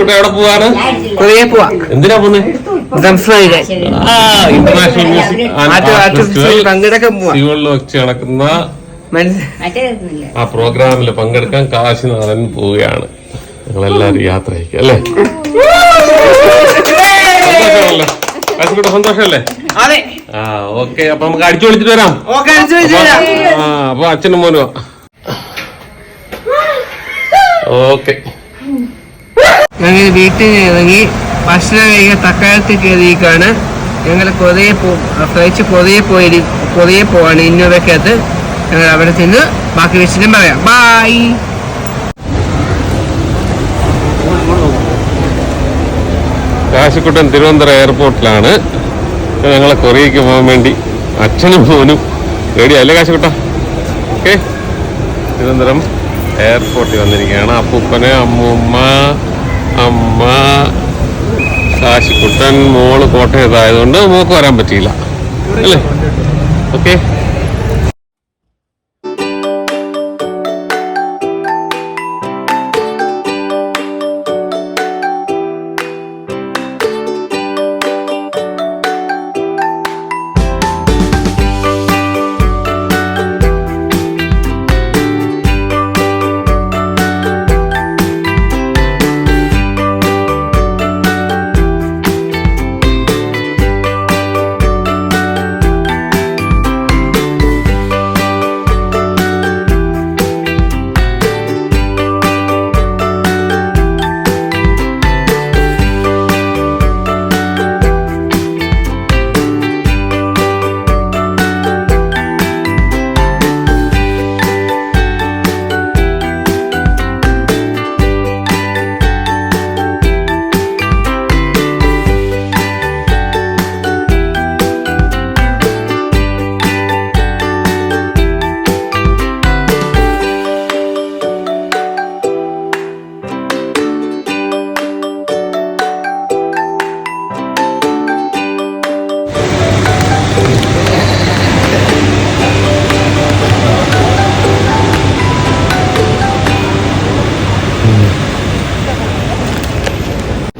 എവിടെ പോവാണ്? എന്തിനാ പോകുന്നത്? ഇന്റർനാഷണൽ മ്യൂസിക് വെച്ച് നടക്കുന്ന ആ പ്രോഗ്രാമിൽ പങ്കെടുക്കാൻ കാശിനാഥൻ പോവുകയാണ്. ഞങ്ങളെല്ലാരും യാത്ര അയക്കും അല്ലേ? സന്തോഷമല്ലേ? കാശിക്കൂടെ സന്തോഷമല്ലേ? ആ ഓക്കെ. അപ്പൊ നമുക്ക് അടിച്ചു വിളിച്ചിട്ട് വരാം. അപ്പൊ അച്ഛനും മോനോ? ഓക്കെ. ഞങ്ങൾ വീട്ടിൽ നിന്ന് ഇറങ്ങി ഭക്ഷണം കഴിക്കാൻ തക്കാളത്തിൽ കയറിയേക്കാണ്. ഞങ്ങൾ ഫ്ലൈറ്റ് പൊതിയെ പോവാണ് ഇന്നോവയ്ക്കകത്ത്. ഞങ്ങൾ അവിടെ ചെന്ന് ബാക്കി വിഷയം പറയാം. ബൈ. കാശിക്കുട്ടൻ തിരുവനന്തപുരം എയർപോർട്ടിലാണ്. ഞങ്ങളെ കൊറിയയ്ക്ക് പോകാൻ വേണ്ടി അച്ഛനും മോനും റെഡിയല്ലേ കാശിക്കുട്ട? ഓക്കെ. തിരുവനന്തപുരം എയർപോർട്ടിൽ വന്നിരിക്കുകയാണ്. അപ്പൂപ്പന്, അമ്മൂമ്മ, അമ്മ, കാശിക്കുട്ടൻ, മോള് കോട്ടയത്തായതുകൊണ്ട് മോക്ക് വരാൻ പറ്റിയില്ല അല്ലേ? ഓക്കെ.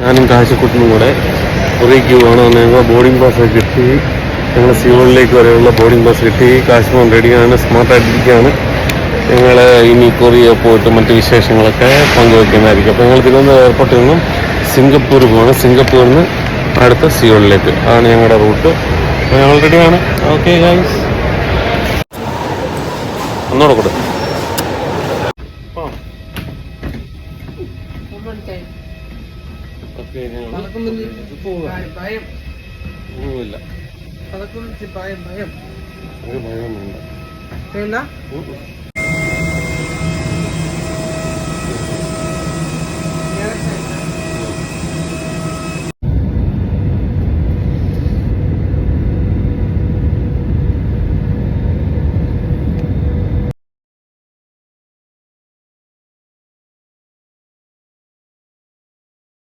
ഞാനും കാശിക്കുട്ടനും കൂടെ കൊറിയയ്ക്ക് പോകണമെന്ന് ഞങ്ങൾ ബോർഡിംഗ് പാസ് കിട്ടി. ഞങ്ങൾ സിയോളിലേക്ക് വരെയുള്ള ബോർഡിംഗ് പാസ് കിട്ടി. കാശ്മീർ റെഡിയാണ്, സ്മാർട്ടായിട്ടിരിക്കുകയാണ്. ഞങ്ങൾ ഇനി കൊറിയ പോയിട്ട് മറ്റ് വിശേഷങ്ങളൊക്കെ പങ്കുവയ്ക്കുന്നതായിരിക്കും. അപ്പോൾ ഞങ്ങൾ തിരുവനന്തപുരം എയർപോർട്ടിൽ നിന്നും സിംഗപ്പൂർ പോവാണ്. സിംഗപ്പൂരിൽ നിന്ന് അടുത്ത സിയോളിലേക്ക് ആണ് ഞങ്ങളുടെ റൂട്ട്. അപ്പോൾ ഞങ്ങൾ റെഡിയാണ്. ഓക്കെ ഗൈസ്, ഒന്നുകൂടെ കൊടുക്കും. ഒന്നുമില്ല, ഭയം വേണ്ട.